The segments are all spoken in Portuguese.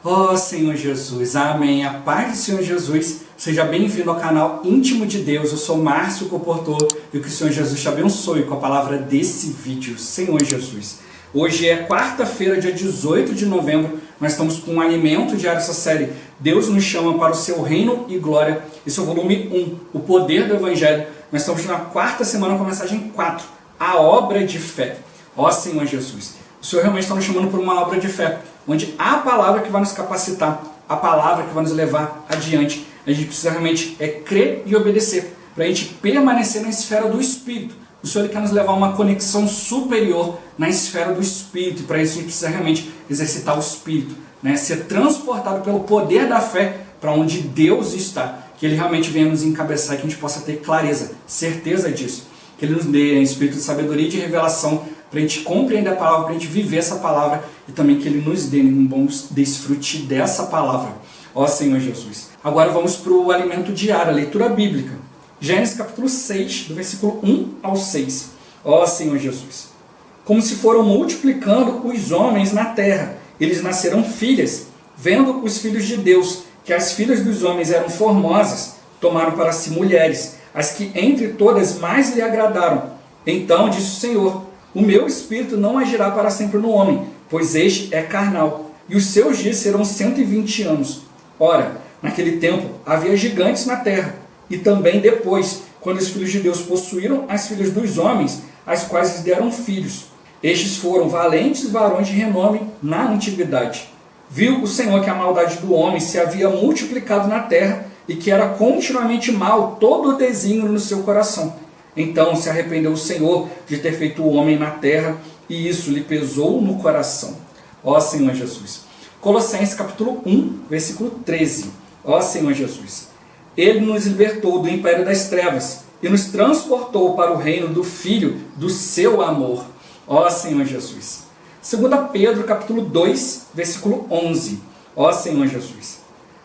Ó Senhor Jesus, amém. A paz do Senhor Jesus, seja bem-vindo ao canal Íntimo de Deus. Eu sou Márcio Comportor e que o Senhor Jesus te abençoe com a palavra desse vídeo, Senhor Jesus. Hoje é quarta-feira, dia 18 de novembro, nós estamos com um alimento diário, essa série Deus nos chama para o seu reino e glória. Esse é o volume 1, o poder do Evangelho. Nós estamos na quarta semana com a mensagem 4, a obra de fé. Ó Senhor Jesus, o Senhor realmente está nos chamando por uma obra de fé, onde a palavra que vai nos capacitar, a palavra que vai nos levar adiante. A gente precisa realmente crer e obedecer, para a gente permanecer na esfera do Espírito. O Senhor quer nos levar a uma conexão superior na esfera do Espírito, e para isso a gente precisa realmente exercitar o Espírito, né? Ser transportado pelo poder da fé para onde Deus está, que Ele realmente venha nos encabeçar e que a gente possa ter clareza, certeza disso, que Ele nos dê espírito de sabedoria e de revelação, para a gente compreender a palavra, para a gente viver essa palavra e também que Ele nos dê um bom desfrute dessa palavra. Ó Senhor Jesus. Agora vamos para o alimento diário, a leitura bíblica. Gênesis capítulo 6, do versículo 1 ao 6. Ó Senhor Jesus. Como se foram multiplicando os homens na terra, eles nasceram filhas. Vendo os filhos de Deus que as filhas dos homens eram formosas, tomaram para si mulheres, as que entre todas mais lhe agradaram. Então disse o Senhor: o meu espírito não agirá para sempre no homem, pois este é carnal, e os seus dias serão 120 anos. Ora, naquele tempo havia gigantes na terra, e também depois, quando os filhos de Deus possuíram as filhas dos homens, as quais lhes deram filhos. Estes foram valentes varões de renome na antiguidade. Viu o Senhor que a maldade do homem se havia multiplicado na terra, e que era continuamente mal todo o desígnio no seu coração. Então se arrependeu o Senhor de ter feito o homem na terra, e isso lhe pesou no coração. Ó Senhor Jesus. Colossenses capítulo 1, versículo 13. Ó Senhor Jesus. Ele nos libertou do império das trevas e nos transportou para o reino do Filho do seu amor. Ó Senhor Jesus. 2 Pedro capítulo 2, versículo 11. Ó Senhor Jesus.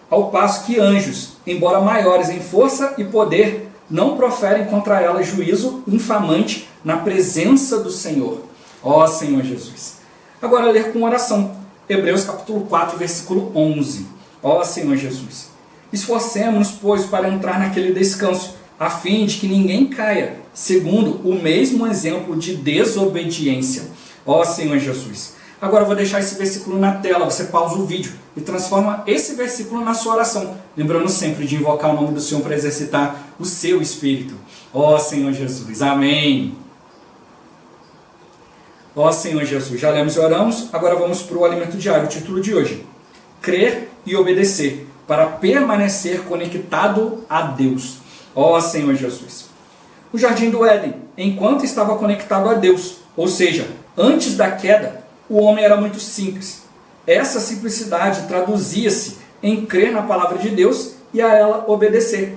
Ao passo que anjos, embora maiores em força e poder, não proferem contra ela juízo infamante na presença do Senhor. Ó Senhor Jesus. Agora ler com oração. Hebreus capítulo 4, versículo 11. Ó Senhor Jesus. Esforcemo-nos, pois, para entrar naquele descanso, a fim de que ninguém caia, segundo o mesmo exemplo de desobediência. Ó Senhor Jesus. Agora eu vou deixar esse versículo na tela, você pausa o vídeo e transforma esse versículo na sua oração, lembrando sempre de invocar o nome do Senhor para exercitar o seu espírito. Ó Senhor Jesus, amém. Ó Senhor Jesus, já lemos e oramos, agora vamos para o alimento diário, o título de hoje: crer e obedecer, para permanecer conectado a Deus. Ó Senhor Jesus. O jardim do Éden, enquanto estava conectado a Deus, ou seja, antes da queda, o homem era muito simples. Essa simplicidade traduzia-se em crer na palavra de Deus e a ela obedecer.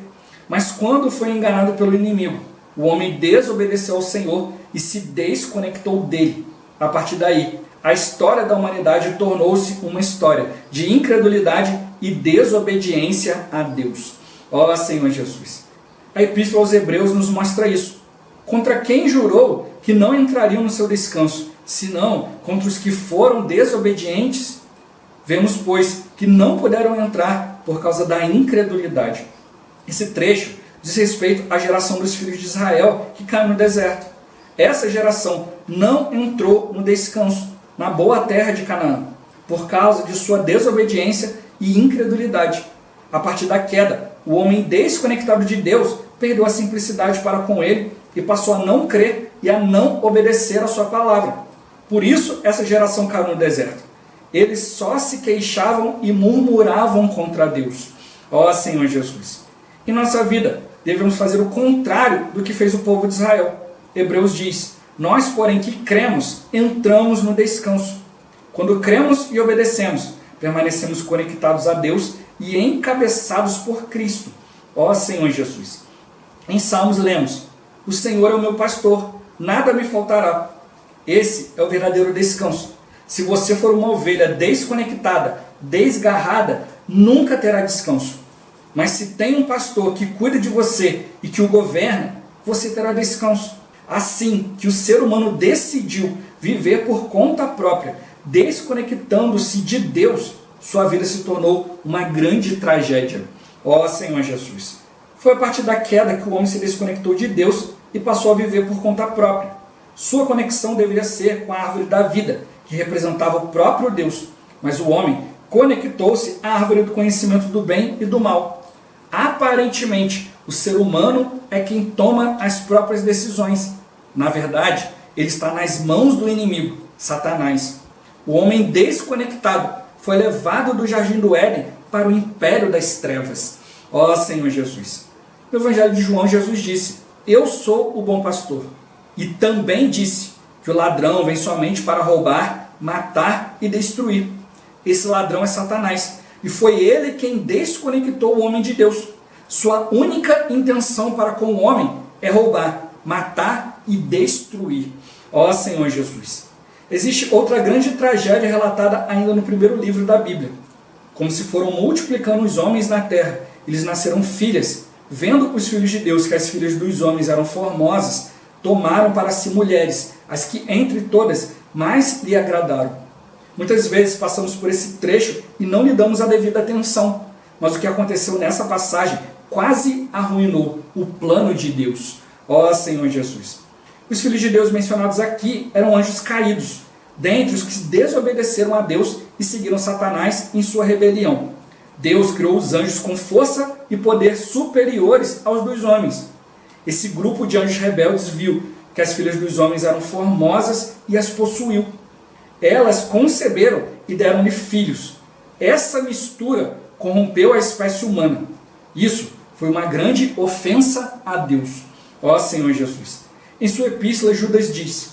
Mas quando foi enganado pelo inimigo, o homem desobedeceu ao Senhor e se desconectou dele. A partir daí, a história da humanidade tornou-se uma história de incredulidade e desobediência a Deus. Ó Senhor Jesus. A Epístola aos Hebreus nos mostra isso. Contra quem jurou que não entrariam no seu descanso, senão contra os que foram desobedientes? Vemos, pois, que não puderam entrar por causa da incredulidade. Esse trecho diz respeito à geração dos filhos de Israel que caiu no deserto. Essa geração não entrou no descanso, na boa terra de Canaã, por causa de sua desobediência e incredulidade. A partir da queda, o homem desconectado de Deus perdeu a simplicidade para com ele e passou a não crer e a não obedecer a sua palavra. Por isso, essa geração caiu no deserto. Eles só se queixavam e murmuravam contra Deus. Ó Senhor Jesus. Em nossa vida, devemos fazer o contrário do que fez o povo de Israel. Hebreus diz: nós, porém, que cremos, entramos no descanso. Quando cremos e obedecemos, permanecemos conectados a Deus e encabeçados por Cristo. Ó Senhor Jesus. Em Salmos lemos: o Senhor é o meu pastor, nada me faltará. Esse é o verdadeiro descanso. Se você for uma ovelha desconectada, desgarrada, nunca terá descanso. Mas se tem um pastor que cuida de você e que o governa, você terá descanso. Assim que o ser humano decidiu viver por conta própria, desconectando-se de Deus, sua vida se tornou uma grande tragédia. Ó Senhor Jesus! Foi a partir da queda que o homem se desconectou de Deus e passou a viver por conta própria. Sua conexão deveria ser com a árvore da vida, que representava o próprio Deus, mas o homem conectou-se à árvore do conhecimento do bem e do mal. Aparentemente, o ser humano é quem toma as próprias decisões. Na verdade, ele está nas mãos do inimigo, Satanás. O homem desconectado foi levado do jardim do Éden para o império das trevas. Ó Senhor Jesus! No Evangelho de João, Jesus disse: eu sou o bom pastor. E também disse que o ladrão vem somente para roubar, matar e destruir. Esse ladrão é Satanás. E foi ele quem desconectou o homem de Deus. Sua única intenção para com o homem é roubar, matar e destruir. Ó Senhor Jesus! Existe outra grande tragédia relatada ainda no primeiro livro da Bíblia. Como se foram multiplicando os homens na terra, eles nasceram filhas. Vendo os filhos de Deus que as filhas dos homens eram formosas, tomaram para si mulheres, as que entre todas mais lhe agradaram. Muitas vezes passamos por esse trecho e não lhe damos a devida atenção, mas o que aconteceu nessa passagem quase arruinou o plano de Deus. Ó Senhor Jesus! Os filhos de Deus mencionados aqui eram anjos caídos, dentre os que desobedeceram a Deus e seguiram Satanás em sua rebelião. Deus criou os anjos com força e poder superiores aos dos homens. Esse grupo de anjos rebeldes viu que as filhas dos homens eram formosas e as possuiu. Elas conceberam e deram-lhe filhos. Essa mistura corrompeu a espécie humana. Isso foi uma grande ofensa a Deus. Ó Senhor Jesus! Em sua epístola, Judas diz: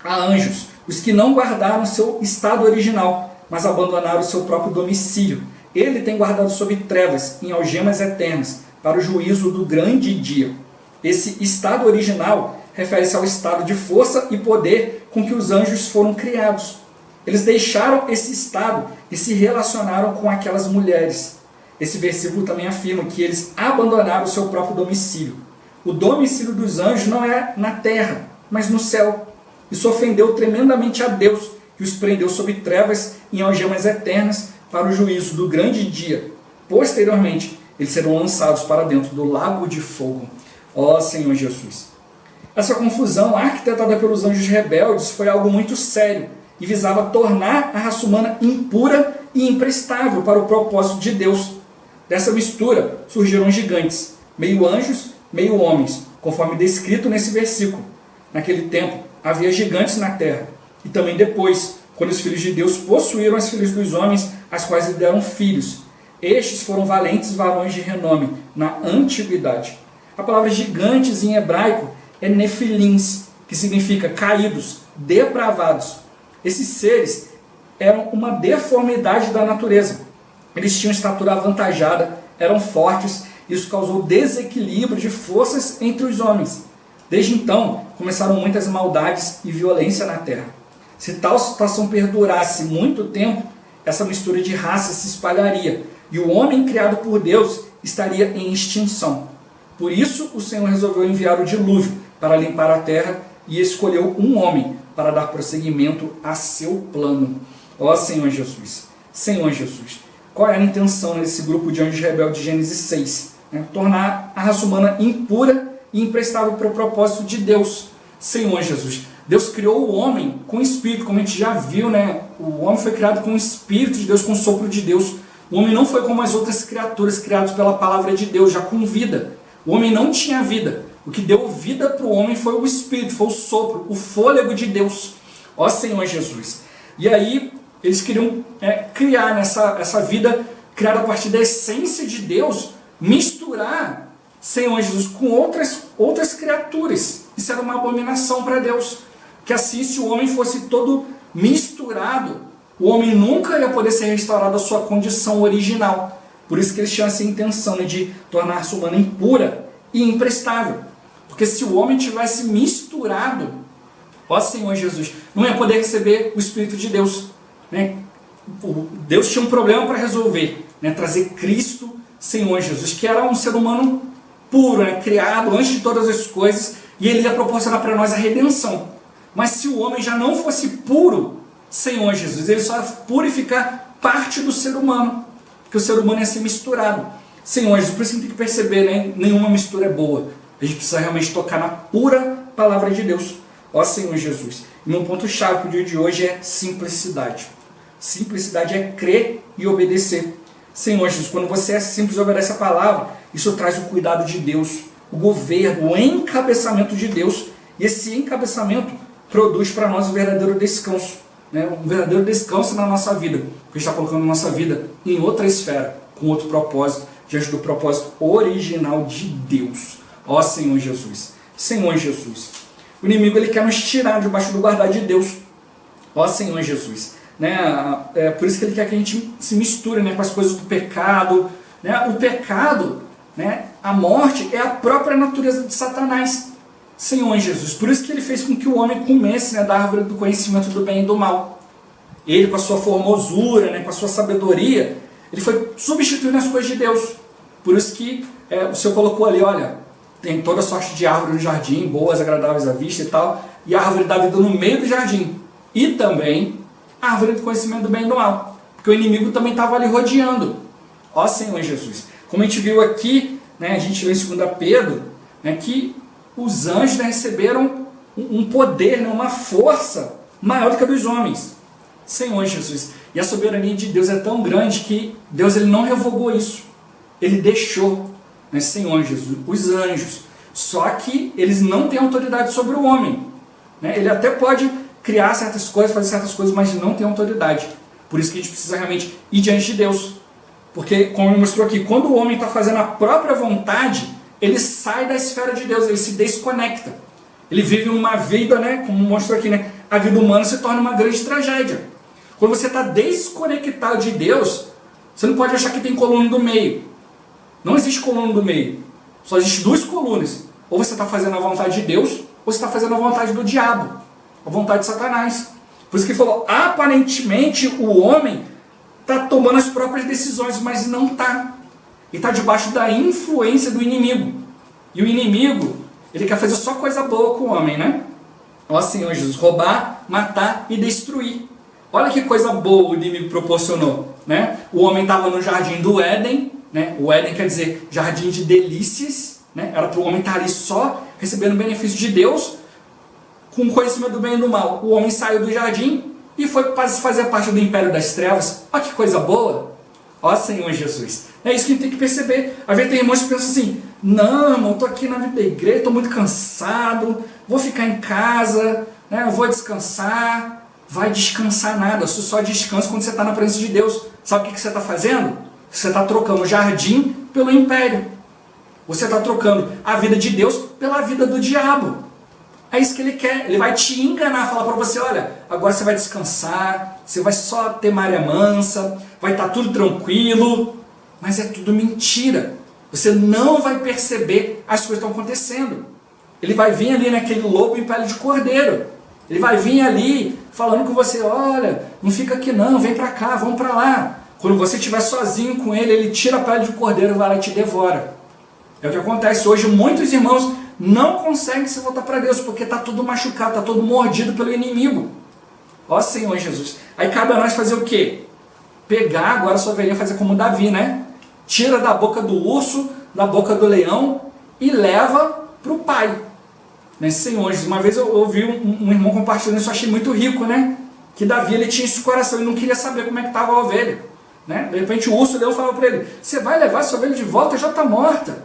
há anjos, os que não guardaram seu estado original, mas abandonaram o seu próprio domicílio. Ele tem guardado sob trevas, em algemas eternas, para o juízo do grande dia. Esse estado original refere-se ao estado de força e poder com que os anjos foram criados. Eles deixaram esse estado e se relacionaram com aquelas mulheres. Esse versículo também afirma que eles abandonaram o seu próprio domicílio. O domicílio dos anjos não é na terra, mas no céu. Isso ofendeu tremendamente a Deus, que os prendeu sob trevas em algemas eternas para o juízo do grande dia. Posteriormente, eles serão lançados para dentro do lago de fogo. Ó Senhor Jesus! Essa confusão arquitetada pelos anjos rebeldes foi algo muito sério e visava tornar a raça humana impura e imprestável para o propósito de Deus. Dessa mistura surgiram gigantes, meio anjos, meio homens, conforme descrito nesse versículo. Naquele tempo havia gigantes na terra, e também depois, quando os filhos de Deus possuíram as filhas dos homens, as quais lhe deram filhos. Estes foram valentes varões de renome na antiguidade. A palavra gigantes em hebraico é nefilins, que significa caídos, depravados. Esses seres eram uma deformidade da natureza. Eles tinham estatura avantajada, eram fortes, isso causou desequilíbrio de forças entre os homens. Desde então, começaram muitas maldades e violência na terra. Se tal situação perdurasse muito tempo, essa mistura de raças se espalharia, e o homem criado por Deus estaria em extinção. Por isso, o Senhor resolveu enviar o dilúvio para limpar a terra e escolheu um homem para dar prosseguimento a seu plano. Ó Senhor Jesus! Senhor Jesus! Qual era a intenção desse grupo de anjos rebeldes de Gênesis 6? Tornar a raça humana impura e imprestável para o propósito de Deus. Senhor Jesus! Deus criou o homem com espírito, como a gente já viu, né? O homem foi criado com o espírito de Deus, com o sopro de Deus. O homem não foi como as outras criaturas criadas pela palavra de Deus, já com vida. O homem não tinha vida. O que deu vida para o homem foi o espírito, foi o sopro, o fôlego de Deus. Ó Senhor Jesus! E aí eles queriam criar essa vida criada a partir da essência de Deus, misturar, Senhor Jesus, com outras criaturas. Isso era uma abominação para Deus. Que assim, se o homem fosse todo misturado, o homem nunca ia poder ser restaurado à sua condição original. Por isso que eles tinham essa intenção de tornar a raça humana impura e imprestável. Porque se o homem tivesse misturado, ó Senhor Jesus, não ia poder receber o Espírito de Deus. Deus tinha um problema para resolver, trazer Cristo, Senhor Jesus, que era um ser humano puro, criado antes de todas as coisas, e ele ia proporcionar para nós a redenção. Mas se o homem já não fosse puro, Senhor Jesus, ele só ia purificar parte do ser humano, porque o ser humano é assim misturado. Senhor Jesus, por isso que a gente tem que perceber, né? Nenhuma mistura é boa. A gente precisa realmente tocar na pura palavra de Deus. Ó Senhor Jesus. E meu ponto-chave para o dia de hoje é simplicidade. Simplicidade é crer e obedecer. Senhor Jesus, quando você é simples e obedece a palavra, isso traz o cuidado de Deus, o governo, o encabeçamento de Deus. E esse encabeçamento produz para nós um verdadeiro descanso. Né? Um verdadeiro descanso na nossa vida. Porque está colocando a nossa vida em outra esfera, com outro propósito, diante do propósito original de Deus. Ó Senhor Jesus. Senhor Jesus. O inimigo ele quer nos tirar debaixo do guardar de Deus. Ó Senhor Jesus. Né? É por isso que ele quer que a gente se misture, né, com as coisas do pecado. Né? O pecado, né, a morte, é a própria natureza de Satanás. Senhor Jesus. Por isso que ele fez com que o homem comesse, né, da árvore do conhecimento do bem e do mal. Ele, com a sua formosura, né, com a sua sabedoria, ele foi substituindo as coisas de Deus. Por isso que o Senhor colocou ali, olha, tem toda sorte de árvore no jardim, boas, agradáveis à vista e tal, e a árvore da vida no meio do jardim. E também a árvore do conhecimento do bem e do mal. Porque o inimigo também estava ali rodeando. Ó Senhor Jesus. Como a gente viu aqui, né, a gente lê em 2 Pedro, né, que os anjos, né, receberam um poder, né, uma força maior do que a dos homens. Senhor Jesus. E a soberania de Deus é tão grande que Deus ele não revogou isso. Ele deixou, né, Senhor Jesus, os anjos. Só que eles não têm autoridade sobre o homem. Né? Ele até pode criar certas coisas, fazer certas coisas, mas não tem autoridade. Por isso que a gente precisa realmente ir diante de Deus. Porque, como ele mostrou aqui, quando o homem está fazendo a própria vontade, ele sai da esfera de Deus, ele se desconecta. Ele vive uma vida, né, como mostrou aqui, né, a vida humana se torna uma grande tragédia. Quando você está desconectado de Deus, você não pode achar que tem coluna do meio. Não existe coluna do meio. Só existe duas colunas. Ou você está fazendo a vontade de Deus, ou você está fazendo a vontade do diabo, a vontade de Satanás. Por isso que ele falou, aparentemente o homem está tomando as próprias decisões, mas não está. Ele está debaixo da influência do inimigo. E o inimigo, ele quer fazer só coisa boa com o homem, né? Ó Senhor Jesus, roubar, matar e destruir. Olha que coisa boa o inimigo proporcionou, né? O homem estava no jardim do Éden, né? O Éden quer dizer jardim de delícias, né? Era para o homem estar ali só recebendo o benefício de Deus, com conhecimento do bem e do mal. O homem saiu do jardim e foi fazer parte do império das trevas. Olha que coisa boa! Ó Senhor Jesus. É isso que a gente tem que perceber. Às vezes tem irmãos que pensam assim, não, irmão, estou aqui na vida da igreja, estou muito cansado, vou ficar em casa, né? Eu vou descansar. Vai descansar nada, você só descansa quando você está na presença de Deus. Sabe o que você está fazendo? Você está trocando o jardim pelo império. Você está trocando a vida de Deus pela vida do diabo. É isso que ele quer. Ele vai te enganar, falar para você, olha, agora você vai descansar, você vai só ter maré mansa, vai estar tudo tranquilo. Mas é tudo mentira. Você não vai perceber as coisas que estão acontecendo. Ele vai vir ali naquele lobo em pele de cordeiro. Ele vai vir ali falando com você, olha, não fica aqui não, vem para cá, vamos para lá. Quando você estiver sozinho com ele, ele tira a pele de cordeiro e vai lá e te devora. É o que acontece hoje. Muitos irmãos não conseguem se voltar para Deus, porque está tudo machucado, está todo mordido pelo inimigo. Ó Senhor Jesus. Aí cabe a nós fazer o quê? Pegar agora a sua ovelhinha, fazer como Davi, né? Tira da boca do urso, da boca do leão e leva para o pai. Né? Senhor Jesus. Uma vez eu ouvi um irmão compartilhando isso, eu achei muito rico, né? Que Davi ele tinha esse coração, ele não queria saber como é que estava a ovelha. Né? De repente o urso, o leão falava para ele, você vai levar essa ovelha de volta? Já está morta.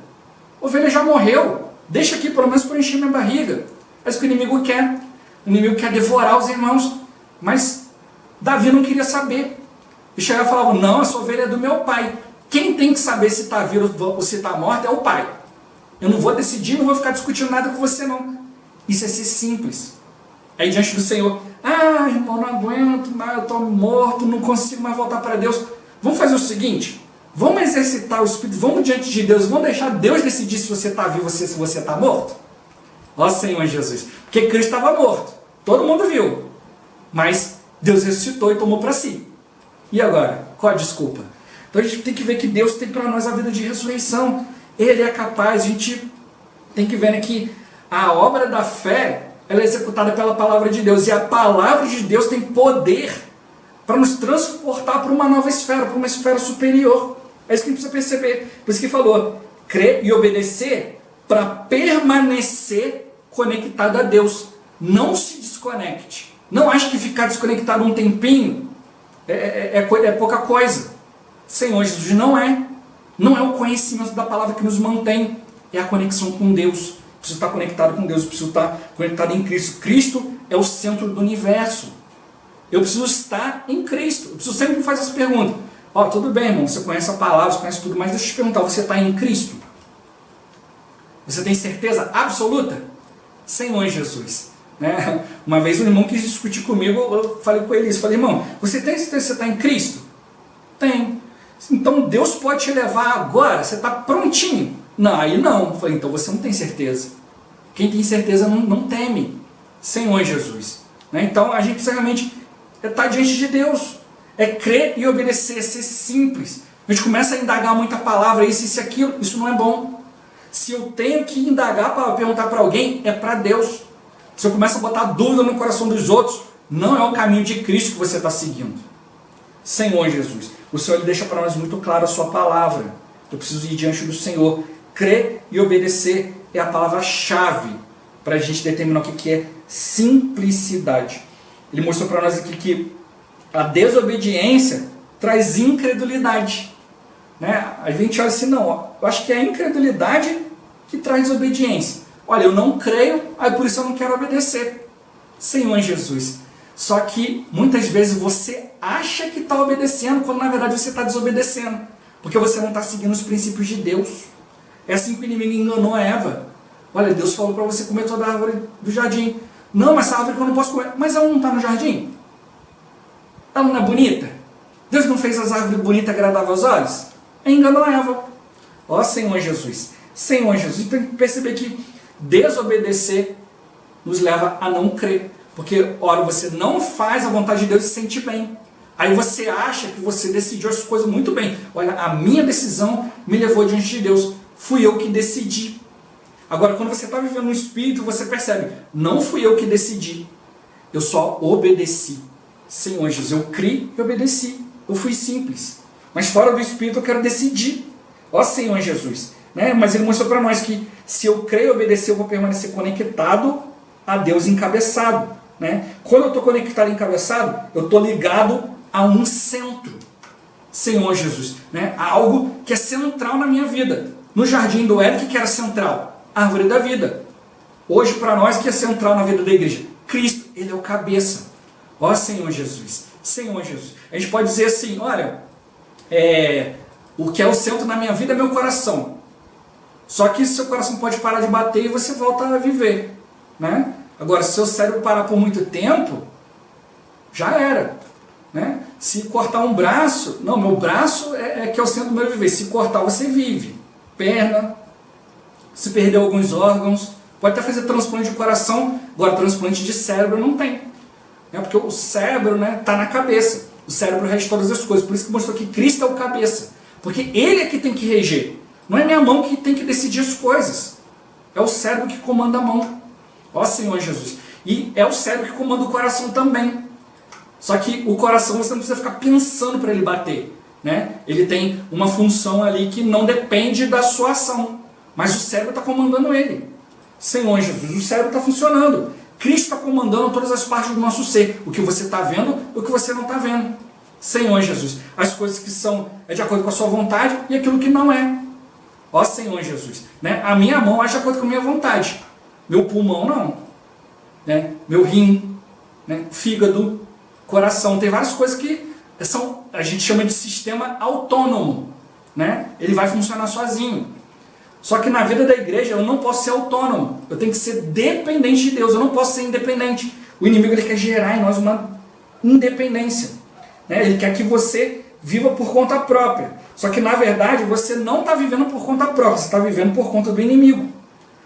A ovelha já morreu. Deixa aqui pelo menos para encher minha barriga. É isso que o inimigo quer. O inimigo quer devorar os irmãos. Mas Davi não queria saber. E chegava e falava, não, essa ovelha é do meu pai. Quem tem que saber se está viva ou se está morta é o pai. Eu não vou decidir, não vou ficar discutindo nada com você não. Isso é ser simples. Aí diante do Senhor, ah, irmão, não aguento mais, eu estou morto, não consigo mais voltar para Deus. Vamos fazer o seguinte, vamos exercitar o Espírito, vamos diante de Deus, vamos deixar Deus decidir se você está vivo ou se você está morto? Ó Senhor Jesus, porque Cristo estava morto, todo mundo viu, mas Deus ressuscitou e tomou para si. E agora? Qual a desculpa? Então a gente tem que ver que Deus tem para nós a vida de ressurreição. Ele é capaz, a gente tem que ver, né, que a obra da fé ela é executada pela palavra de Deus. E a palavra de Deus tem poder para nos transportar para uma nova esfera, para uma esfera superior. É isso que a gente precisa perceber. Por isso que falou, crer e obedecer para permanecer conectado a Deus. Não se desconecte. Não ache que ficar desconectado um tempinho é pouca coisa. Senhor Jesus, não é. Não é o conhecimento da palavra que nos mantém. É a conexão com Deus. Eu preciso estar conectado com Deus. Eu preciso estar conectado em Cristo. Cristo é o centro do universo. Eu preciso estar em Cristo. Eu preciso sempre me fazer essa pergunta. Tudo bem, irmão, você conhece a palavra, você conhece tudo, mas deixa eu te perguntar, você está em Cristo? Você tem certeza absoluta? Senhor Jesus. Né? Uma vez um irmão quis discutir comigo, eu falei com ele isso, falei, irmão, você tem certeza que você está em Cristo? Tem. Então Deus pode te levar agora, você está prontinho? Não, aí não. Eu falei, então você não tem certeza. Quem tem certeza não teme. Senhor Jesus. Né? Então a gente precisa realmente estar diante de Deus. É crer e obedecer, ser simples. A gente começa a indagar muita palavra, isso e aquilo, isso não é bom. Se eu tenho que indagar para perguntar para alguém, é para Deus. Se eu começo a botar dúvida no coração dos outros, não é o caminho de Cristo que você está seguindo. Senhor Jesus, o Senhor deixa para nós muito claro a sua palavra. Eu preciso ir diante do Senhor. Crer e obedecer é a palavra-chave para a gente determinar o que é simplicidade. Ele mostrou para nós aqui que a desobediência traz incredulidade. Né? A gente olha assim, não, eu acho que é a incredulidade que traz desobediência. Olha, eu não creio, aí por isso eu não quero obedecer. Senhor Jesus. Só que muitas vezes você acha que está obedecendo, quando na verdade você está desobedecendo. Porque você não está seguindo os princípios de Deus. É assim que o inimigo enganou a Eva. Olha, Deus falou para você comer toda a árvore do jardim. Não, mas essa árvore que eu não posso comer. Mas ela não está no jardim? Ela não é bonita? Deus não fez as árvores bonitas e agradáveis aos olhos? Enganou a Eva. Ó Senhor Jesus. Senhor Jesus. Tem que perceber que desobedecer nos leva a não crer. Porque, ora, você não faz a vontade de Deus e se sente bem. Aí você acha que você decidiu as coisas muito bem. Olha, a minha decisão me levou diante de Deus. Fui eu que decidi. Agora, quando você está vivendo no Espírito, você percebe, não fui eu que decidi. Eu só obedeci. Senhor Jesus, eu criei e obedeci. Eu fui simples. Mas fora do Espírito eu quero decidir. Ó Senhor Jesus. Né? Mas ele mostrou para nós que se eu creio e obedecer, eu vou permanecer conectado a Deus encabeçado. Né? Quando eu estou conectado e encabeçado, eu estou ligado a um centro. Senhor Jesus. Né? A algo que é central na minha vida. No jardim do Éden, o que era central? A árvore da vida. Hoje, para nós, o que é central na vida da igreja? Cristo, Ele é o cabeça. Ó Senhor Jesus. Senhor Jesus. A gente pode dizer assim, olha, o que é o centro na minha vida é meu coração. Só que seu coração pode parar de bater e você volta a viver. Né? Agora, se seu cérebro parar por muito tempo, já era. Né? Se cortar um braço, não, meu braço que é o centro do meu viver. Se cortar, você vive. Perna, se perder alguns órgãos, pode até fazer transplante de coração, agora transplante de cérebro não tem. Porque o cérebro está na cabeça. O cérebro rege todas as coisas. Por isso que mostrou que Cristo é o cabeça. Porque Ele é que tem que reger. Não é minha mão que tem que decidir as coisas. É o cérebro que comanda a mão. Ó Senhor Jesus. E é o cérebro que comanda o coração também. Só que o coração você não precisa ficar pensando para ele bater. Né? Ele tem uma função ali que não depende da sua ação. Mas o cérebro está comandando ele. Senhor Jesus, o cérebro está funcionando. Cristo está comandando todas as partes do nosso ser. O que você está vendo e o que você não está vendo. Senhor Jesus. As coisas que são de acordo com a sua vontade e aquilo que não é. Ó Senhor Jesus. Né? A minha mão age de acordo com a minha vontade. Meu pulmão não. Né? Meu rim. Né? Fígado. Coração. Tem várias coisas que a gente chama de sistema autônomo. Né? Ele vai funcionar sozinho. Só que na vida da igreja eu não posso ser autônomo. Eu tenho que ser dependente de Deus. Eu não posso ser independente. O inimigo ele quer gerar em nós uma independência. Né? Ele quer que você viva por conta própria. Só que na verdade você não está vivendo por conta própria. Você está vivendo por conta do inimigo.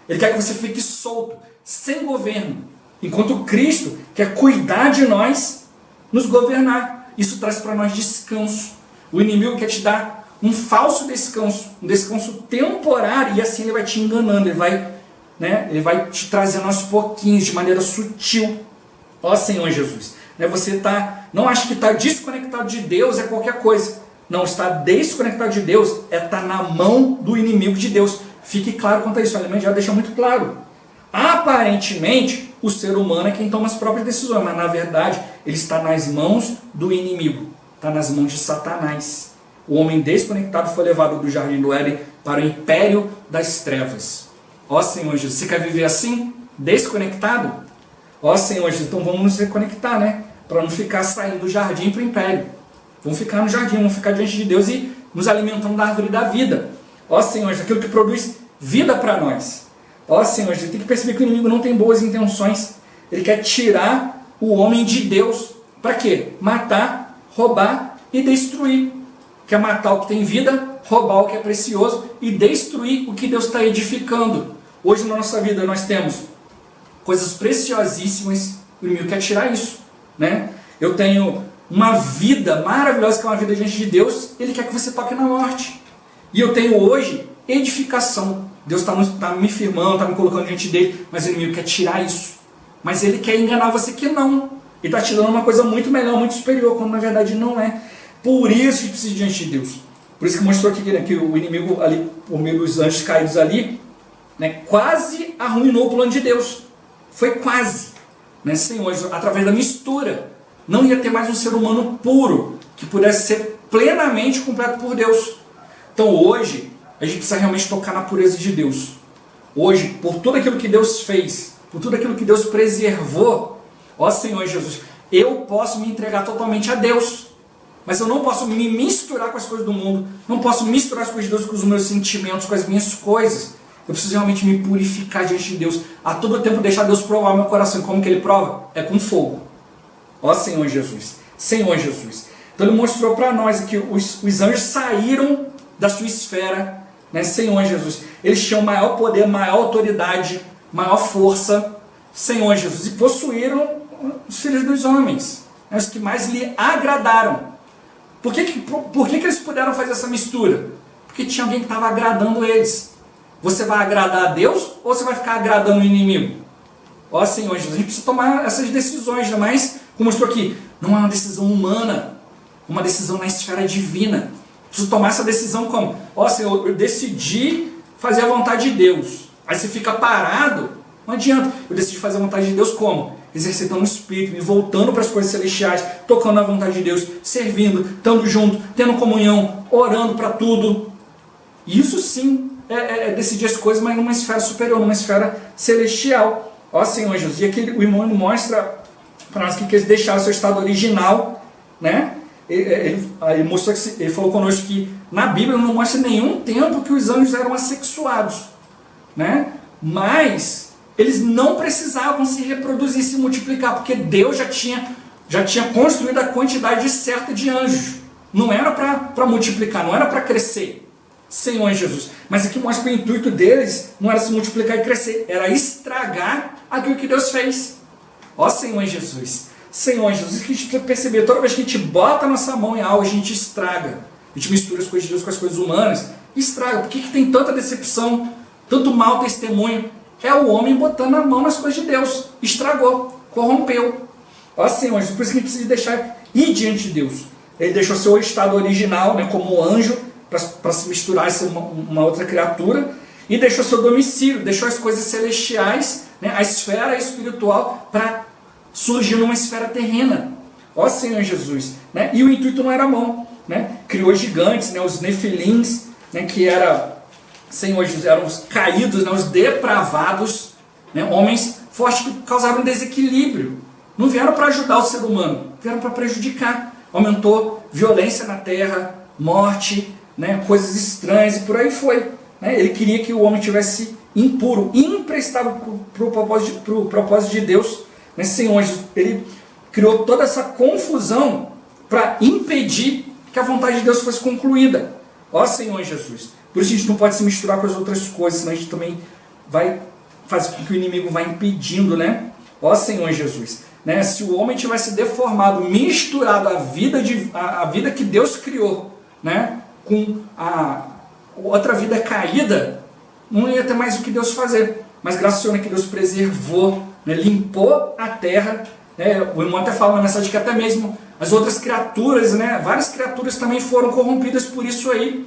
Ele quer que você fique solto, sem governo. Enquanto Cristo quer cuidar de nós, nos governar. Isso traz para nós descanso. O inimigo quer te dar um falso descanso, um descanso temporário, e assim ele vai te enganando, ele vai te trazendo aos pouquinhos, de maneira sutil. Ó Senhor Jesus, você está Não acho que estar desconectado de Deus é qualquer coisa. Não, estar desconectado de Deus é estar na mão do inimigo de Deus. Fique claro quanto a isso, o elemento já deixa muito claro. Aparentemente, o ser humano é quem toma as próprias decisões, mas na verdade ele está nas mãos do inimigo, está nas mãos de Satanás. O homem desconectado foi levado do jardim do Éden para o império das trevas. Ó Senhor Jesus, você quer viver assim? Desconectado? Ó Senhor Jesus, então vamos nos reconectar, né? Para não ficar saindo do jardim para o império. Vamos ficar no jardim, vamos ficar diante de Deus e nos alimentando da árvore da vida. Ó Senhor Jesus, aquilo que produz vida para nós. Ó Senhor Jesus, tem que perceber que o inimigo não tem boas intenções. Ele quer tirar o homem de Deus. Para quê? Matar, roubar e destruir. Quer matar o que tem vida, roubar o que é precioso e destruir o que Deus está edificando. Hoje na nossa vida nós temos coisas preciosíssimas, o inimigo quer tirar isso, né? Eu tenho uma vida maravilhosa, que é uma vida diante de Deus, ele quer que você toque na morte. E eu tenho hoje edificação. Deus está me firmando, está me colocando diante dele, mas o inimigo quer tirar isso. Mas ele quer enganar você que não. Ele está te dando uma coisa muito melhor, muito superior, quando na verdade não é. Por isso que precisa ir diante de Deus. Por isso que mostrou aqui, né, que o inimigo ali, por meio dos anjos caídos ali, né, quase arruinou o plano de Deus. Foi quase. Né, Senhor, através da mistura. Não ia ter mais um ser humano puro, que pudesse ser plenamente completo por Deus. Então hoje, a gente precisa realmente tocar na pureza de Deus. Hoje, por tudo aquilo que Deus fez, por tudo aquilo que Deus preservou, ó Senhor Jesus, eu posso me entregar totalmente a Deus. Mas eu não posso me misturar com as coisas do mundo, não posso misturar as coisas de Deus com os meus sentimentos, com as minhas coisas. Eu preciso realmente me purificar diante de Deus. A todo tempo deixar Deus provar meu coração. Como que Ele prova? É com fogo. Ó Senhor Jesus, Senhor Jesus. Então Ele mostrou para nós que os anjos saíram da sua esfera, né? Senhor Jesus. Eles tinham maior poder, maior autoridade, maior força, Senhor Jesus. E possuíram os filhos dos homens, né? Os que mais lhe agradaram. Por que eles puderam fazer essa mistura? Porque tinha alguém que estava agradando eles. Você vai agradar a Deus ou você vai ficar agradando o inimigo? Ó Senhor Jesus, a gente precisa tomar essas decisões, né? Mas, como mostrou aqui, não é uma decisão humana, uma decisão na esfera divina. Preciso tomar essa decisão como? Ó Senhor, eu decidi fazer a vontade de Deus. Aí você fica parado, não adianta. Eu decidi fazer a vontade de Deus como? Exercitando o Espírito, me voltando para as coisas celestiais, tocando na vontade de Deus, servindo, estando junto, tendo comunhão, orando para tudo. Isso sim é decidir as coisas, mas numa esfera superior, numa esfera celestial. Ó Senhor Jesus, e aqui o irmão mostra para nós que eles deixaram o seu estado original, né? Ele mostrou que ele falou conosco que na Bíblia não mostra nenhum tempo que os anjos eram assexuados, né? Mas eles não precisavam se reproduzir, se multiplicar, porque Deus já tinha construído a quantidade certa de anjos. Não era para multiplicar, não era para crescer. Senhor Jesus. Mas aqui mostra que o intuito deles não era se multiplicar e crescer, era estragar aquilo que Deus fez. Ó Senhor Jesus. Senhor Jesus, que a gente precisa perceber, toda vez que a gente bota a nossa mão em algo, a gente estraga. A gente mistura as coisas de Deus com as coisas humanas e estraga. Por que tem tanta decepção, tanto mau testemunho? É o homem botando a mão nas coisas de Deus. Estragou, corrompeu. Ó Senhor Jesus, por isso que a gente precisa deixar ir diante de Deus. Ele deixou seu estado original, né, como anjo, para se misturar e ser uma outra criatura, e deixou seu domicílio, deixou as coisas celestiais, né, a esfera espiritual, para surgir numa esfera terrena. Ó Senhor Jesus, né? E o intuito não era mão, né? Criou gigantes, né, os nefilins, né, que Senhor Jesus, eram os caídos, né, os depravados, né, homens fortes que causaram desequilíbrio. Não vieram para ajudar o ser humano, vieram para prejudicar. Aumentou violência na terra, morte, né, coisas estranhas e por aí foi. Né? Ele queria que o homem tivesse impuro, imprestável para o propósito de Deus. Né? Senhor, ele criou toda essa confusão para impedir que a vontade de Deus fosse concluída. Ó Senhor Jesus. Por isso a gente não pode se misturar com as outras coisas, senão a gente também vai fazer com que o inimigo vá impedindo, né? Ó Senhor Jesus. Né? Se o homem tivesse deformado, misturado a vida que Deus criou, né, com a outra vida caída, não ia ter mais o que Deus fazer. Mas graças ao Senhor, né, que Deus preservou, né, limpou a terra. Né? O irmão até fala na mensagem que até mesmo As outras criaturas, né? Várias criaturas também foram corrompidas por isso aí.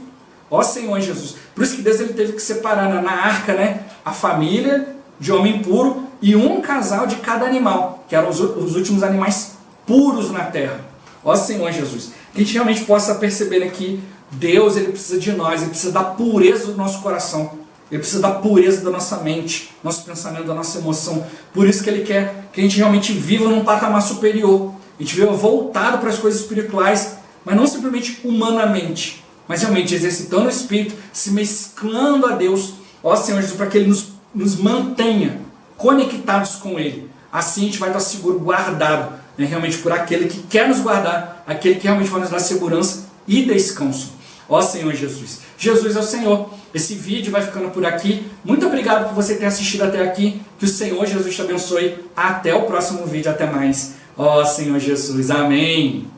Ó Senhor Jesus. Por isso que Deus ele teve que separar na arca, né? A família de homem puro e um casal de cada animal, que eram os últimos animais puros na terra. Ó Senhor Jesus. Que a gente realmente possa perceber aqui, Deus ele precisa de nós, ele precisa da pureza do nosso coração. Ele precisa da pureza da nossa mente, nosso pensamento, da nossa emoção. Por isso que ele quer que a gente realmente viva num patamar superior. A gente viva voltado para as coisas espirituais, mas não simplesmente humanamente, mas realmente exercitando o Espírito, se mesclando a Deus, ó Senhor Jesus, para que Ele nos mantenha conectados com Ele. Assim a gente vai estar seguro, guardado, né, realmente por aquele que quer nos guardar, aquele que realmente vai nos dar segurança e descanso. Ó Senhor Jesus. Jesus é o Senhor. Esse vídeo vai ficando por aqui. Muito obrigado por você ter assistido até aqui. Que o Senhor Jesus te abençoe. Até o próximo vídeo. Até mais. Ó Senhor Jesus. Amém.